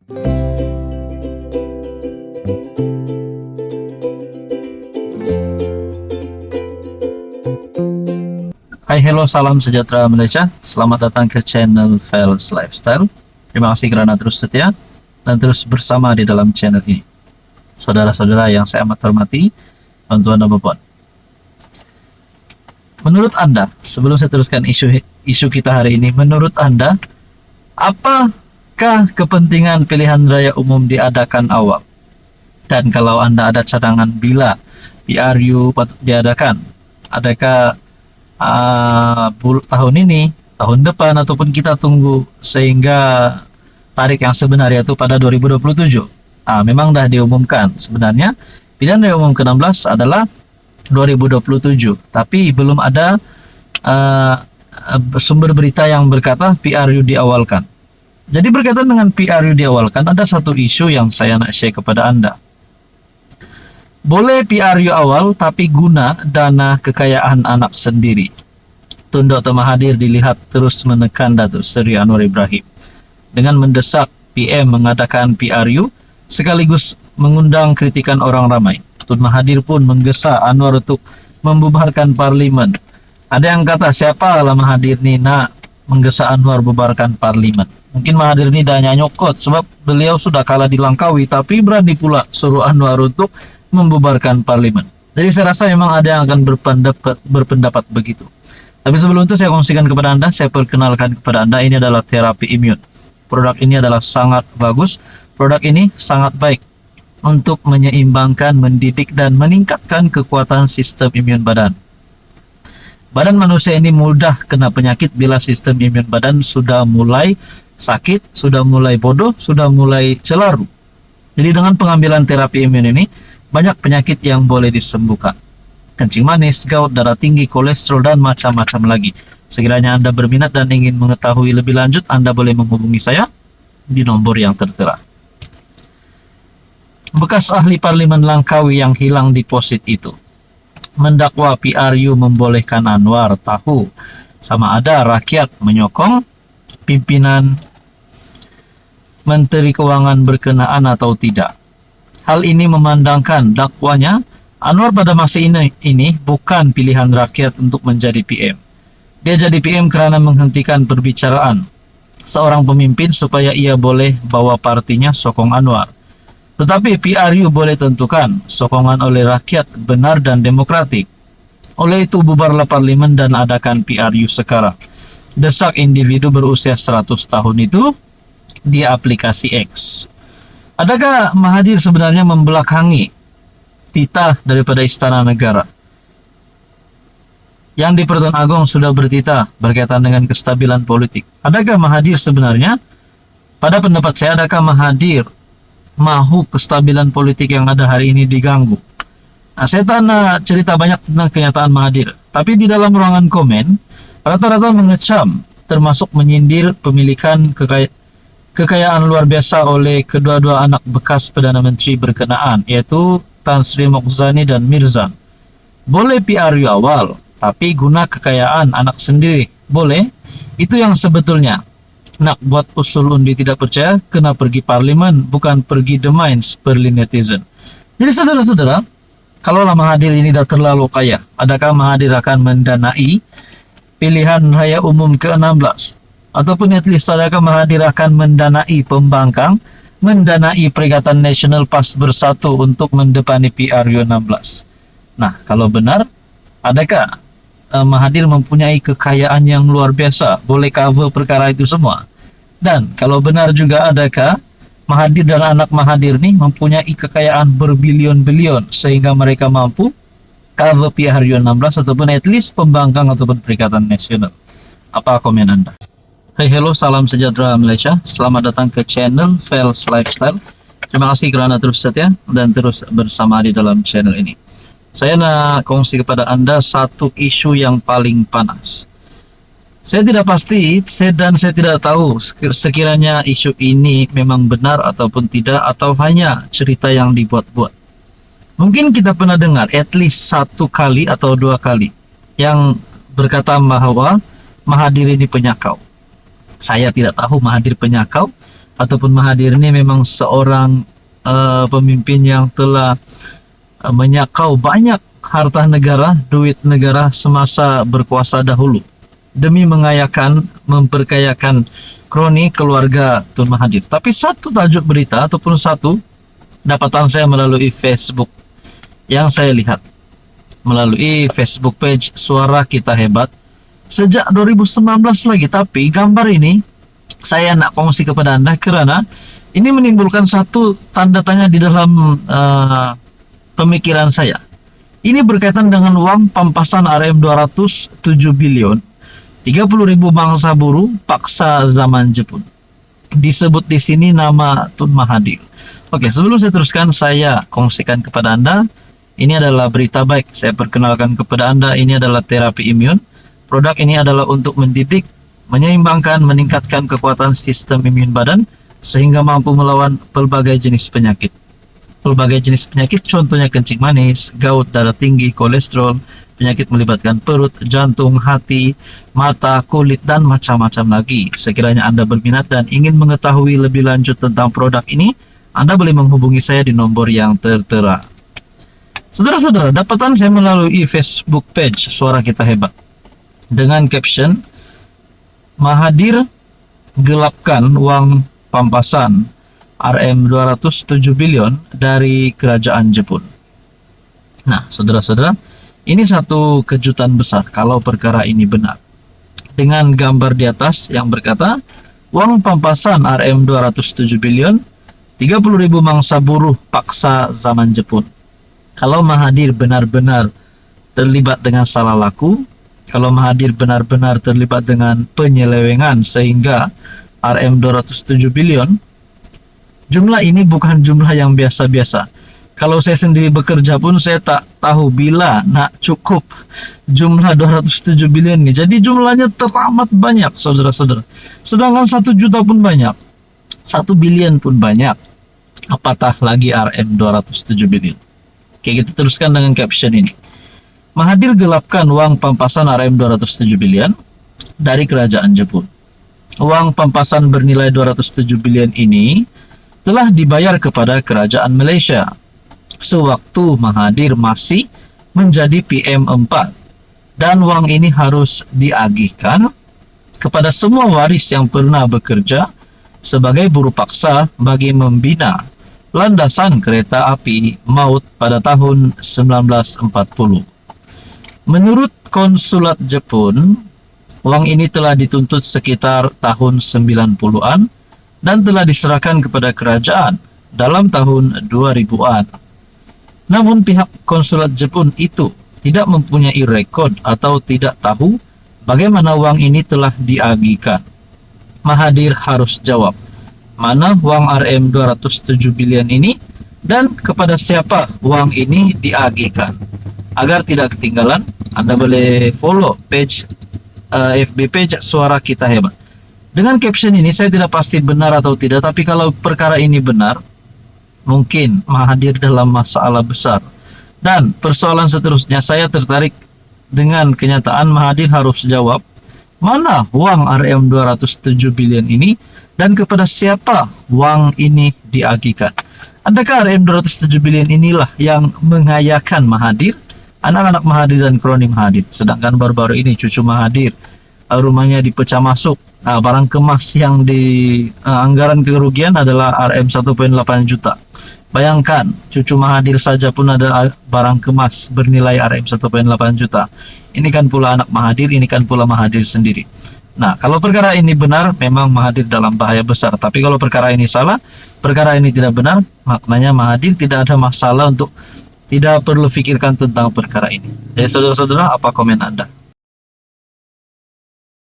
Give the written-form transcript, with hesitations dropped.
Hai, hello, salam sejahtera Malaysia. Selamat datang ke channel Fels Lifestyle. Terima kasih kerana terus setia dan terus bersama di dalam channel ini. Saudara-saudara yang saya amat hormati, tuan-tuan dan puan. Menurut Anda, sebelum saya teruskan isu kita hari ini, menurut Anda, apakah kepentingan pilihan raya umum diadakan awal? Dan kalau Anda ada cadangan bila PRU patut diadakan, adakah tahun ini, tahun depan, ataupun kita tunggu sehingga tarikh yang sebenarnya itu pada 2027? Memang dah diumumkan. Sebenarnya pilihan raya umum ke-16 adalah 2027, tapi belum ada sumber berita yang berkata PRU diawalkan. Jadi berkaitan dengan PRU diawalkan, ada satu isu yang saya nak share kepada Anda. Boleh PRU awal tapi guna dana kekayaan anak sendiri. Tun Dr. Mahathir dilihat terus menekan Datuk Seri Anwar Ibrahim dengan mendesak PM mengadakan PRU sekaligus mengundang kritikan orang ramai. Tun Mahathir pun menggesa Anwar untuk membubarkan parlimen. Ada yang kata, siapa lah Mahathir ni nak menggesa Anwar bubarkan parlimen? Mungkin Mahathir ni dah nyanyokot sebab beliau sudah kalah di Langkawi, tapi berani pula suruh Anwar untuk membubarkan parlimen. Jadi saya rasa memang ada yang akan berpendapat begitu. Tapi sebelum itu saya kongsikan kepada Anda, saya perkenalkan kepada Anda, ini adalah terapi imun. Produk ini adalah sangat bagus. Produk ini sangat baik untuk menyeimbangkan, mendidik dan meningkatkan kekuatan sistem imun badan. Badan manusia ini mudah kena penyakit bila sistem imun badan sudah mulai sakit, sudah mulai bodoh, sudah mulai celaru. Jadi dengan pengambilan terapi imun ini, banyak penyakit yang boleh disembuhkan. Kencing manis, gout, darah tinggi, kolesterol, dan macam-macam lagi. Sekiranya Anda berminat dan ingin mengetahui lebih lanjut, Anda boleh menghubungi saya di nomor yang tertera. Bekas ahli parlimen Langkawi yang hilang deposit itu mendakwa PRU membolehkan Anwar tahu sama ada rakyat menyokong pimpinan Menteri Keuangan berkenaan atau tidak. Hal ini memandangkan dakwanya Anwar pada masa ini bukan pilihan rakyat untuk menjadi PM. Dia jadi PM kerana menghentikan perbicaraan seorang pemimpin supaya ia boleh bawa partinya sokong Anwar. Tetapi PRU boleh tentukan sokongan oleh rakyat benar dan demokratik. Oleh itu bubarlah parlimen dan adakan PRU sekarang. Desak individu berusia 100 tahun itu di aplikasi X. Adakah Mahathir sebenarnya membelakangi titah daripada Istana Negara? Yang di Pertuan Agong sudah bertitah berkaitan dengan kestabilan politik. Adakah Mahathir sebenarnya, pada pendapat saya, adakah Mahathir mahu kestabilan politik yang ada hari ini diganggu? Saya tak nak cerita banyak tentang kenyataan Mahathir, tapi di dalam ruangan komen, rata-rata mengecam, termasuk menyindir pemilikan kekayaan luar biasa oleh kedua-dua anak bekas Perdana Menteri berkenaan, iaitu Tan Sri Mukhzani dan Mirzan. Boleh PRU awal, tapi guna kekayaan anak sendiri. Boleh? Itu yang sebetulnya. Nak buat usul undi tidak percaya, kena pergi parlimen, bukan pergi the mines, perli netizen. Jadi saudara-saudara, kalaulah Mahathir ini dah terlalu kaya, adakah Mahathir akan mendanai pilihan raya umum ke-16? Ataupun at least adakah Mahathir akan mendanai pembangkang, mendanai Perikatan Nasional PAS Bersatu untuk mendepani PRU 16? Nah, kalau benar, adakah Mahathir mempunyai kekayaan yang luar biasa, boleh cover perkara itu semua? Dan kalau benar juga, adakah Mahathir dan anak Mahathir ni mempunyai kekayaan berbilion-bilion sehingga mereka mampu cover PRU 16 ataupun at least pembangkang ataupun Perikatan Nasional? Apa komen Anda? Hai, hello, salam sejahtera Malaysia. Selamat datang ke channel Fels Lifestyle. Terima kasih kerana terus setia dan terus bersama di dalam channel ini. Saya nak kongsi kepada Anda satu isu yang paling panas. Saya tidak pasti dan saya tidak tahu sekiranya isu ini memang benar ataupun tidak, atau hanya cerita yang dibuat-buat. Mungkin kita pernah dengar at least satu kali atau dua kali yang berkata bahwa Mahathir ini penyakau. Saya tidak tahu Mahathir penyakau ataupun Mahathir ini memang seorang pemimpin yang telah menyakau banyak harta negara, duit negara semasa berkuasa dahulu demi memperkayakan kroni keluarga Tun Mahathir. Tapi satu tajuk berita ataupun satu dapatan saya melalui Facebook yang saya lihat melalui Facebook page Suara Kita Hebat sejak 2019 lagi, tapi gambar ini saya nak kongsi kepada Anda karena ini menimbulkan satu tanda tanya di dalam pemikiran saya. Ini berkaitan dengan uang pampasan RM207 billion 30.000 bangsa buruh paksa zaman Jepun. Disebut di sini nama Tun Mahathir. Oke, sebelum saya teruskan, saya kongsikan kepada Anda. Ini adalah berita baik. Saya perkenalkan kepada Anda, ini adalah terapi imun. Produk ini adalah untuk mendidik, menyeimbangkan, meningkatkan kekuatan sistem imun badan sehingga mampu melawan pelbagai jenis penyakit. Pelbagai jenis penyakit contohnya kencing manis, gout, darah tinggi, kolesterol, penyakit melibatkan perut, jantung, hati, mata, kulit, dan macam-macam lagi. Sekiranya Anda berminat dan ingin mengetahui lebih lanjut tentang produk ini, Anda boleh menghubungi saya di nomor yang tertera. Saudara-saudara, dapatan saya melalui Facebook page Suara Kita Hebat dengan caption Mahathir gelapkan uang pampasan RM207 billion dari kerajaan Jepun. Nah, saudara-saudara, ini satu kejutan besar kalau perkara ini benar. Dengan gambar di atas yang berkata, uang pampasan RM207 billion 30.000 mangsa buruh paksa zaman Jepun. Kalau Mahathir benar-benar terlibat dengan salah laku, kalau Mahathir benar-benar terlibat dengan penyelewengan sehingga RM207 billion, jumlah ini bukan jumlah yang biasa-biasa. Kalau saya sendiri bekerja pun saya tak tahu bila nak cukup jumlah 207 billion ini. Jadi jumlahnya teramat banyak, saudara-saudara. Sedangkan 1 juta pun banyak, 1 billion pun banyak. Apatah lagi RM207 billion. Oke, kita teruskan dengan caption ini. Mahathir gelapkan uang pampasan RM207 billion dari kerajaan Jepun. Uang pampasan bernilai 207 billion ini telah dibayar kepada kerajaan Malaysia sewaktu Mahathir masih menjadi PM4, dan uang ini harus diagihkan kepada semua waris yang pernah bekerja sebagai buruh paksa bagi membina landasan kereta api maut pada tahun 1940. Menurut konsulat Jepun, uang ini telah dituntut sekitar tahun 90-an dan telah diserahkan kepada kerajaan dalam tahun 2000-an. Namun pihak konsulat Jepun itu tidak mempunyai rekod atau tidak tahu bagaimana uang ini telah diagihkan. Mahathir harus jawab, mana uang RM207 billion ini dan kepada siapa uang ini diagihkan. Agar tidak ketinggalan, Anda boleh follow page FB page Suara Kita Hebat. Dengan caption ini saya tidak pasti benar atau tidak, tapi kalau perkara ini benar, mungkin Mahathir dalam masalah besar. Dan persoalan seterusnya, saya tertarik dengan kenyataan Mahathir harus jawab mana uang RM207 billion ini dan kepada siapa uang ini diagihkan. Adakah RM207 billion inilah yang mengayakan Mahathir, anak-anak Mahathir dan kroni Mahathir? Sedangkan baru-baru ini cucu Mahathir rumahnya dipecah masuk. Barang kemas yang di anggaran kerugian adalah RM 1,8 juta. Bayangkan, cucu Mahathir saja pun ada barang kemas bernilai RM 1,8 juta. Ini kan pula anak Mahathir, ini kan pula Mahathir sendiri. Nah, kalau perkara ini benar, memang Mahathir dalam bahaya besar. Tapi kalau perkara ini salah, perkara ini tidak benar, maknanya Mahathir tidak ada masalah untuk tidak perlu pikirkan tentang perkara ini. Jadi saudara-saudara, apa komen Anda?